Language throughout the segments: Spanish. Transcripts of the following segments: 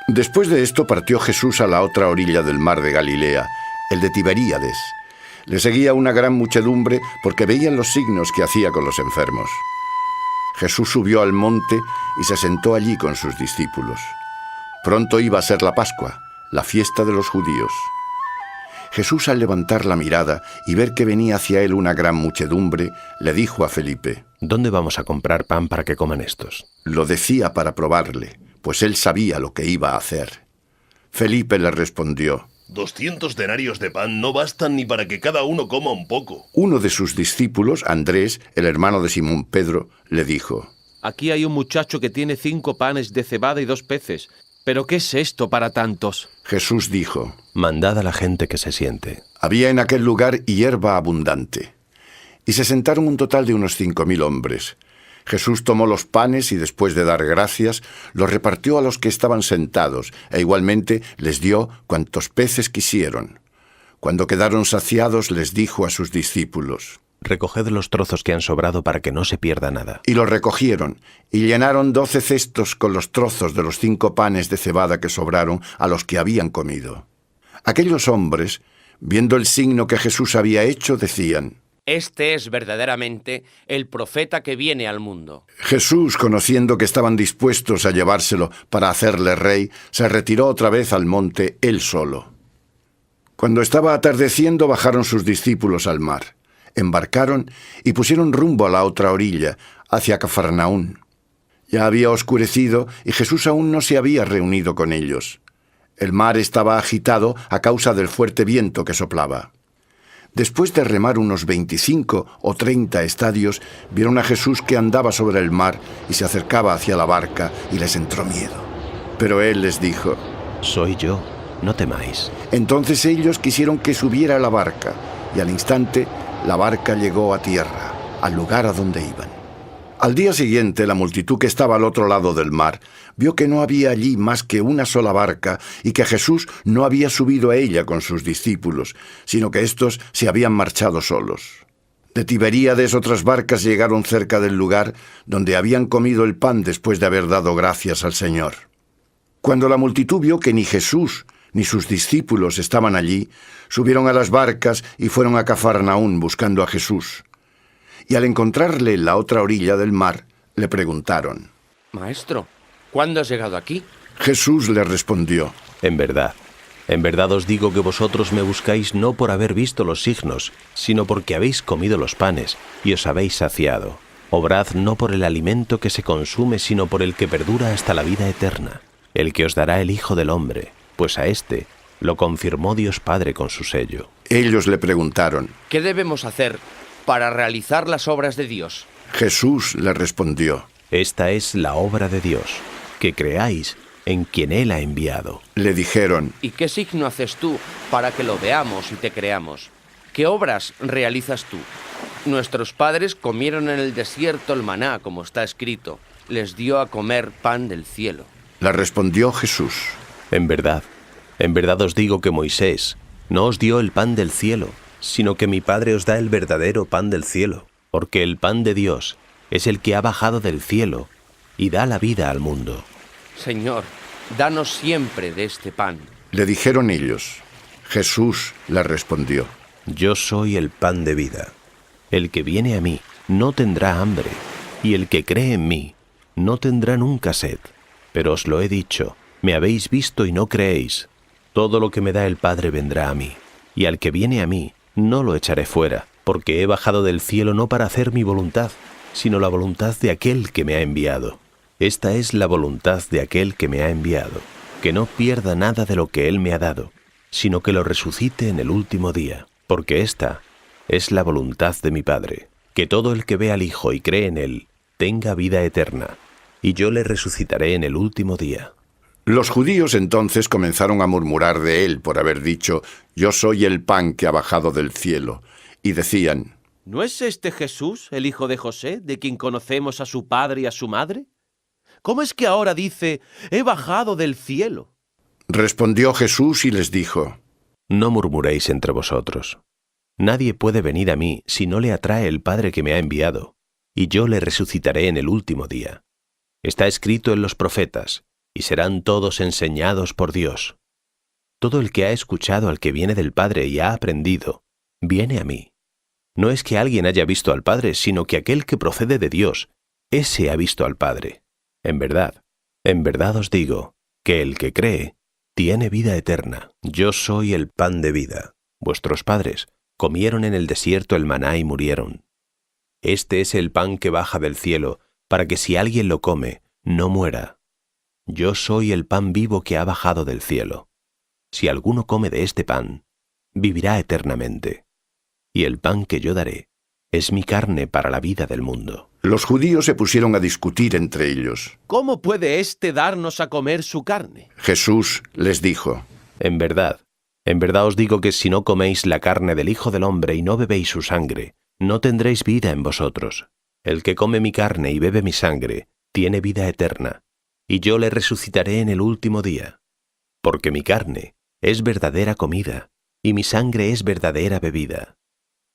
Después de esto partió Jesús a la otra orilla del mar de Galilea, el de Tiberíades. Le seguía una gran muchedumbre porque veían los signos que hacía con los enfermos. Jesús subió al monte y se sentó allí con sus discípulos. Pronto iba a ser la Pascua, la fiesta de los judíos. Jesús, al levantar la mirada y ver que venía hacia él una gran muchedumbre, le dijo a Felipe: ¿Dónde vamos a comprar pan para que coman estos? Lo decía para probarle, pues él sabía lo que iba a hacer. Felipe le respondió: 200 denarios de pan no bastan ni para que cada uno coma un poco. Uno de sus discípulos, Andrés, el hermano de Simón Pedro, le dijo: Aquí hay un muchacho que tiene 5 panes de cebada y 2 peces. ¿Pero qué es esto para tantos? Jesús dijo: Mandad a la gente que se siente. Había en aquel lugar hierba abundante, y se sentaron un total de unos 5.000 hombres. Jesús tomó los panes y, después de dar gracias, los repartió a los que estaban sentados, e igualmente les dio cuantos peces quisieron. Cuando quedaron saciados, les dijo a sus discípulos: Recoged los trozos que han sobrado para que no se pierda nada. Y los recogieron, y llenaron 12 cestos con los trozos de los 5 panes de cebada que sobraron a los que habían comido. Aquellos hombres, viendo el signo que Jesús había hecho, decían: Este es verdaderamente el profeta que viene al mundo. Jesús, conociendo que estaban dispuestos a llevárselo para hacerle rey, se retiró otra vez al monte él solo. Cuando estaba atardeciendo, bajaron sus discípulos al mar. Embarcaron y pusieron rumbo a la otra orilla, hacia Cafarnaún. Ya había oscurecido y Jesús aún no se había reunido con ellos. El mar estaba agitado a causa del fuerte viento que soplaba. Después de remar unos 25 o 30 estadios, vieron a Jesús que andaba sobre el mar y se acercaba hacia la barca, y les entró miedo. Pero él les dijo: Soy yo, no temáis. Entonces ellos quisieron que subiera a la barca, y al instante la barca llegó a tierra, al lugar a donde iban. Al día siguiente, la multitud que estaba al otro lado del mar vio que no había allí más que una sola barca y que Jesús no había subido a ella con sus discípulos, sino que éstos se habían marchado solos. De Tiberíades otras barcas llegaron cerca del lugar donde habían comido el pan después de haber dado gracias al Señor. Cuando la multitud vio que ni Jesús ni sus discípulos estaban allí, subieron a las barcas y fueron a Cafarnaún buscando a Jesús. Y al encontrarle en la otra orilla del mar, le preguntaron: Maestro, ¿cuándo has llegado aquí? Jesús le respondió: En verdad os digo que vosotros me buscáis no por haber visto los signos, sino porque habéis comido los panes y os habéis saciado. Obrad no por el alimento que se consume, sino por el que perdura hasta la vida eterna, el que os dará el Hijo del Hombre, pues a éste lo confirmó Dios Padre con su sello. Ellos le preguntaron: ¿Qué debemos hacer para realizar las obras de Dios? Jesús le respondió: Esta es la obra de Dios, que creáis en quien Él ha enviado. Le dijeron: ¿Y qué signo haces tú para que lo veamos y te creamos? ¿Qué obras realizas tú? Nuestros padres comieron en el desierto el maná, como está escrito. Les dio a comer pan del cielo. Le respondió Jesús: En verdad os digo que Moisés no os dio el pan del cielo, sino que mi Padre os da el verdadero pan del cielo, porque el pan de Dios es el que ha bajado del cielo y da la vida al mundo. Señor, danos siempre de este pan. Le dijeron ellos. Jesús le respondió: Yo soy el pan de vida. El que viene a mí no tendrá hambre, y el que cree en mí no tendrá nunca sed. Pero os lo he dicho, me habéis visto y no creéis. Todo lo que me da el Padre vendrá a mí, y al que viene a mí no lo echaré fuera, porque he bajado del cielo no para hacer mi voluntad, sino la voluntad de aquel que me ha enviado. Esta es la voluntad de aquel que me ha enviado, que no pierda nada de lo que él me ha dado, sino que lo resucite en el último día, porque esta es la voluntad de mi Padre, que todo el que ve al Hijo y cree en él tenga vida eterna, y yo le resucitaré en el último día. Los judíos entonces comenzaron a murmurar de él por haber dicho: Yo soy el pan que ha bajado del cielo. Y decían: ¿No es este Jesús, el hijo de José, de quien conocemos a su padre y a su madre? ¿Cómo es que ahora dice: he bajado del cielo? Respondió Jesús y les dijo: No murmuréis entre vosotros. Nadie puede venir a mí si no le atrae el Padre que me ha enviado, y yo le resucitaré en el último día. Está escrito en los profetas: y serán todos enseñados por Dios. Todo el que ha escuchado al que viene del Padre y ha aprendido, viene a mí. No es que alguien haya visto al Padre, sino que aquel que procede de Dios, ese ha visto al Padre. En verdad os digo, que el que cree, tiene vida eterna. Yo soy el pan de vida. Vuestros padres comieron en el desierto el maná y murieron. Este es el pan que baja del cielo, para que si alguien lo come, no muera. Yo soy el pan vivo que ha bajado del cielo. Si alguno come de este pan, vivirá eternamente. Y el pan que yo daré es mi carne para la vida del mundo. Los judíos se pusieron a discutir entre ellos. ¿Cómo puede éste darnos a comer su carne? Jesús les dijo: En verdad os digo que si no coméis la carne del Hijo del Hombre y no bebéis su sangre, no tendréis vida en vosotros. El que come mi carne y bebe mi sangre, tiene vida eterna, y yo le resucitaré en el último día. Porque mi carne es verdadera comida, y mi sangre es verdadera bebida.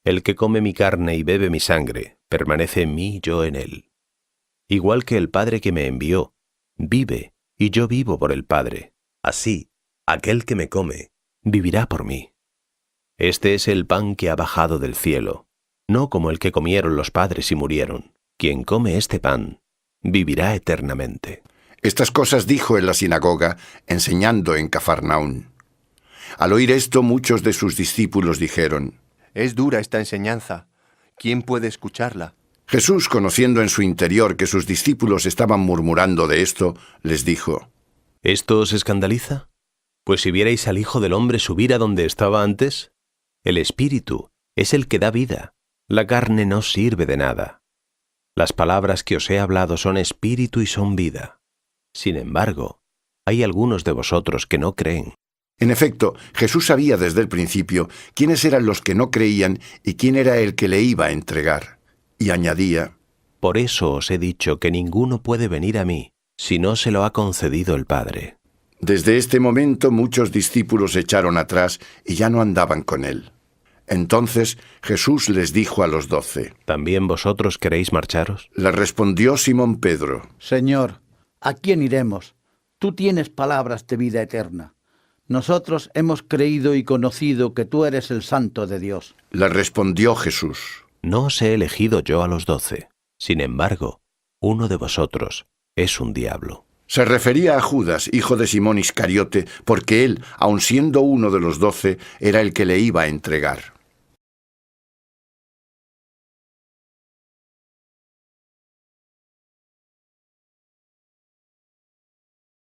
El que come mi carne y bebe mi sangre, permanece en mí y yo en él. Igual que el Padre que me envió, vive, y yo vivo por el Padre. Así, aquel que me come, vivirá por mí. Este es el pan que ha bajado del cielo, no como el que comieron los padres y murieron. Quien come este pan, vivirá eternamente. Estas cosas dijo en la sinagoga, enseñando en Cafarnaún. Al oír esto, muchos de sus discípulos dijeron: Es dura esta enseñanza. ¿Quién puede escucharla? Jesús, conociendo en su interior que sus discípulos estaban murmurando de esto, les dijo: ¿Esto os escandaliza? Pues si vierais al Hijo del Hombre subir a donde estaba antes, el Espíritu es el que da vida, la carne no sirve de nada. Las palabras que os he hablado son espíritu y son vida. Sin embargo, hay algunos de vosotros que no creen. En efecto, Jesús sabía desde el principio quiénes eran los que no creían y quién era el que le iba a entregar. Y añadía: Por eso os he dicho que ninguno puede venir a mí, si no se lo ha concedido el Padre. Desde este momento muchos discípulos se echaron atrás y ya no andaban con él. Entonces Jesús les dijo a los 12: ¿También vosotros queréis marcharos? Le respondió Simón Pedro: Señor, ¿a quién iremos? Tú tienes palabras de vida eterna. Nosotros hemos creído y conocido que tú eres el Santo de Dios. Le respondió Jesús: No os he elegido yo a los 12. Sin embargo, uno de vosotros es un diablo. Se refería a Judas, hijo de Simón Iscariote, porque él, aun siendo uno de los 12, era el que le iba a entregar.